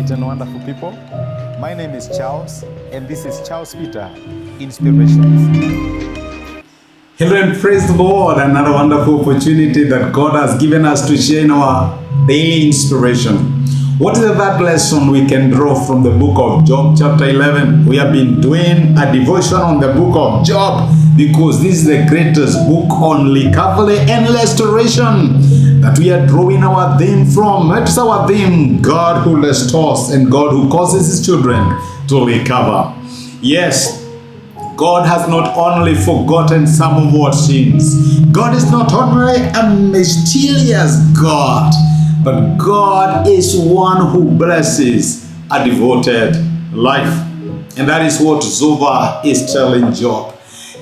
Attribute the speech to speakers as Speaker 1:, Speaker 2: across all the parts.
Speaker 1: great and wonderful people. My name is Charles, and this is Charles Peter Inspirations.
Speaker 2: Hello and praise the Lord. Another wonderful opportunity that God has given us to share in our daily inspiration. What is that lesson we can draw from the book of Job chapter 11? We have been doing a devotion on the book of Job because this is the greatest book on recovery and restoration that we are drawing our theme from. It's our theme, God who restores and God who causes his children to recover. Yes, God has not only forgotten some of our sins. God is not only a mysterious God, but God is one who blesses a devoted life. And that is what Zophar is telling Job.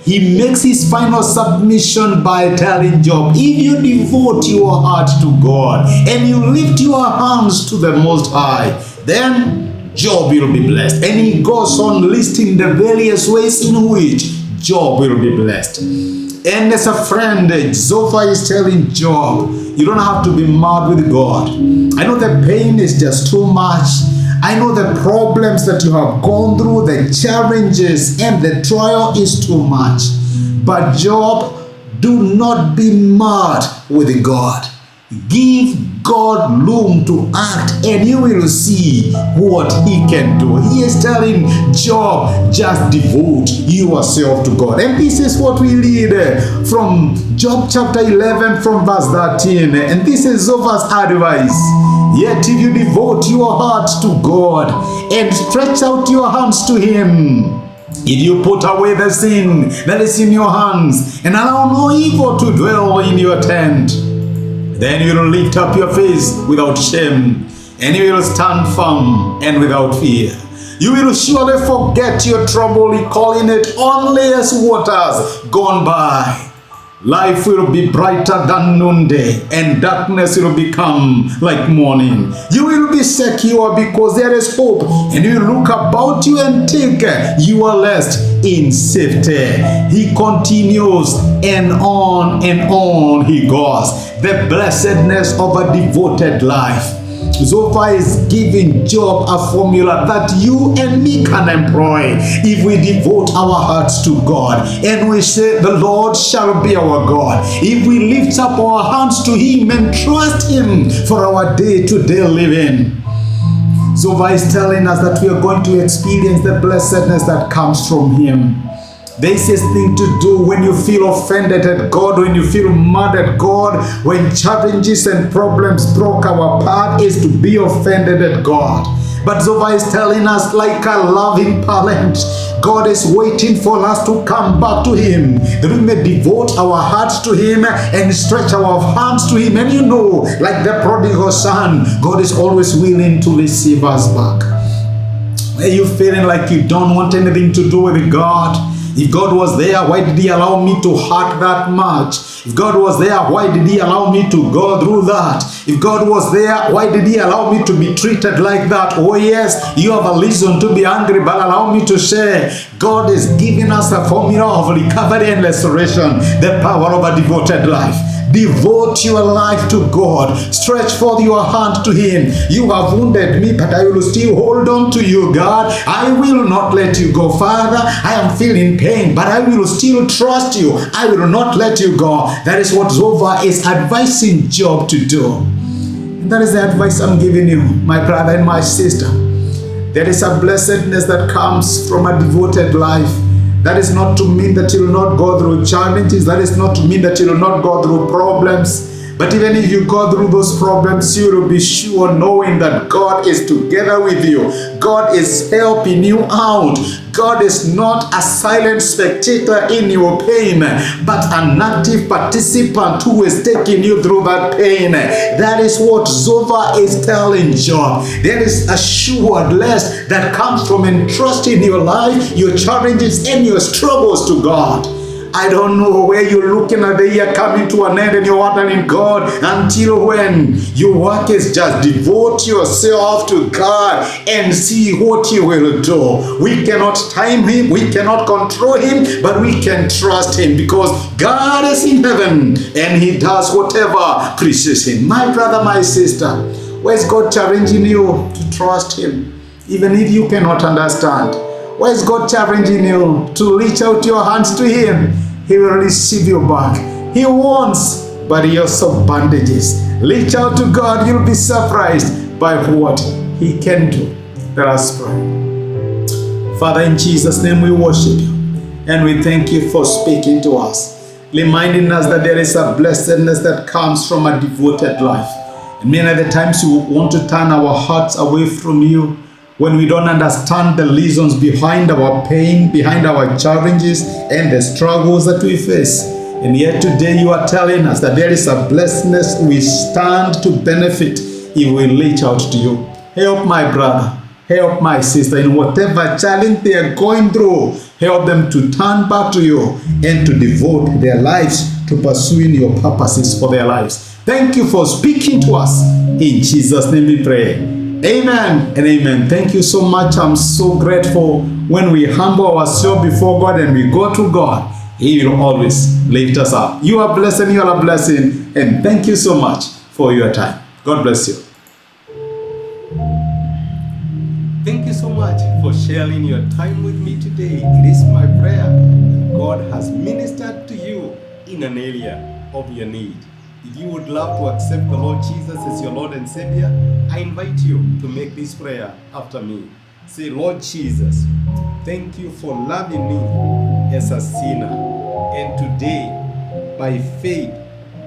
Speaker 2: He makes his final submission by telling Job, if you devote your heart to God and you lift your hands to the Most High, then Job will be blessed. And he goes on listing the various ways in which Job will be blessed. And as a friend, Zophar is telling Job, you don't have to be mad with God. I know the pain is just too much. I know the problems that you have gone through, the challenges and the trial is too much. But Job, do not be mad with God. Give God room to act and you will see what he can do. He is telling Job, just devote yourself to God. And this is what we read from Job chapter 11 from verse 13. And this is Zophar's advice. Yet if you devote your heart to God and stretch out your hands to him, if you put away the sin that is in your hands and allow no evil to dwell in your tent, then you will lift up your face without shame, and you will stand firm and without fear. You will surely forget your trouble, recalling it only as waters gone by. Life will be brighter than noonday, and darkness will become like morning. You will be secure because there is hope, and you look about you and take your rest in safety. He continues, and on he goes. The blessedness of a devoted life. Zophar is giving Job a formula that you and me can employ if we devote our hearts to God and we say the Lord shall be our God. If we lift up our hands to him and trust him for our day-to-day living. Zophar is telling us that we are going to experience the blessedness that comes from him. The easiest thing to do when you feel offended at God, when you feel mad at God, when challenges and problems broke our path, is to be offended at God. But Zophar is telling us, like a loving parent, God is waiting for us to come back to him, that we may devote our hearts to him and stretch our hands to him. And you know, like the prodigal son, God is always willing to receive us back. Are you feeling like you don't want anything to do with God? If God was there, why did he allow me to hurt that much? If God was there, why did he allow me to go through that? If God was there, why did he allow me to be treated like that? Oh yes, you have a reason to be angry, but allow me to say, God is giving us a formula of recovery and restoration, the power of a devoted life. Devote your life to God. Stretch forth your hand to him. You have wounded me, but I will still hold on to you, God. I will not let you go. Father, I am feeling pain, but I will still trust you. I will not let you go. That is what Zophar is advising Job to do. And that is the advice I'm giving you, my brother and my sister. There is a blessedness that comes from a devoted life. That is not to mean that you will not go through challenges. That is not to mean that you will not go through problems. But even if you go through those problems, you will be sure knowing that God is together with you. God is helping you out. God is not a silent spectator in your pain, but an active participant who is taking you through that pain. That is what Zophar is telling Job. There is assured rest that comes from entrusting your life, your challenges, and your struggles to God. I don't know where you're looking at the year coming to an end and you're wondering, God, until when? Your work is just devote yourself to God and see what he will do. We cannot time him, we cannot control him, but we can trust him because God is in heaven and he does whatever pleases him. My brother, my sister, Where is God challenging you to trust Him, even if you cannot understand? Where is God challenging you to reach out your hands to Him? He will receive you back. He wants, but He also bandages. Reach out to God. You'll be surprised by what He can do. Let us pray. Father, in Jesus' name we worship You. And we thank You for speaking to us, reminding us that there is a blessedness that comes from a devoted life. And many of the times we want to turn our hearts away from You when we don't understand the reasons behind our pain, behind our challenges, and the struggles that we face. And yet today You are telling us that there is a blessedness we stand to benefit if we reach out to You. Help my brother. Help my sister in whatever challenge they are going through. Help them to turn back to You and to devote their lives to pursuing Your purposes for their lives. Thank You for speaking to us. In Jesus' name we pray. Amen and amen. Thank you so much. I'm so grateful when we humble ourselves before God and we go to God. He will always lift us up. You are blessed and you are a blessing. And thank you so much for your time. God bless you. Thank you so much for sharing your time with me today. It is my prayer that God has ministered to you in an area of your need. If you would love to accept the Lord Jesus as your Lord and Savior, I invite you to make this prayer after me. Say, Lord Jesus, thank You for loving me as a sinner. And today, by faith,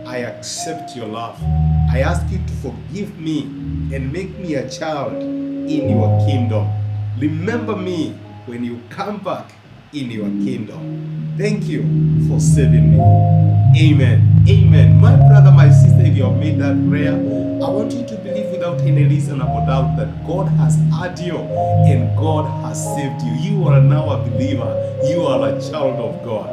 Speaker 2: I accept Your love. I ask You to forgive me and make me a child in Your kingdom. Remember me when You come back in Your kingdom. Thank You for saving me. Amen. Amen. My brother, my sister, if you have made that prayer, I want you to believe without any reasonable doubt that God has heard you and God has saved you. You are now a believer. You are a child of God.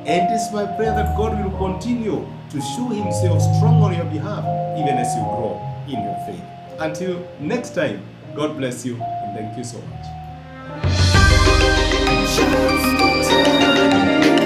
Speaker 2: And it's my prayer that God will continue to show Himself strong on your behalf, even as you grow in your faith. Until next time, God bless you and thank you so much.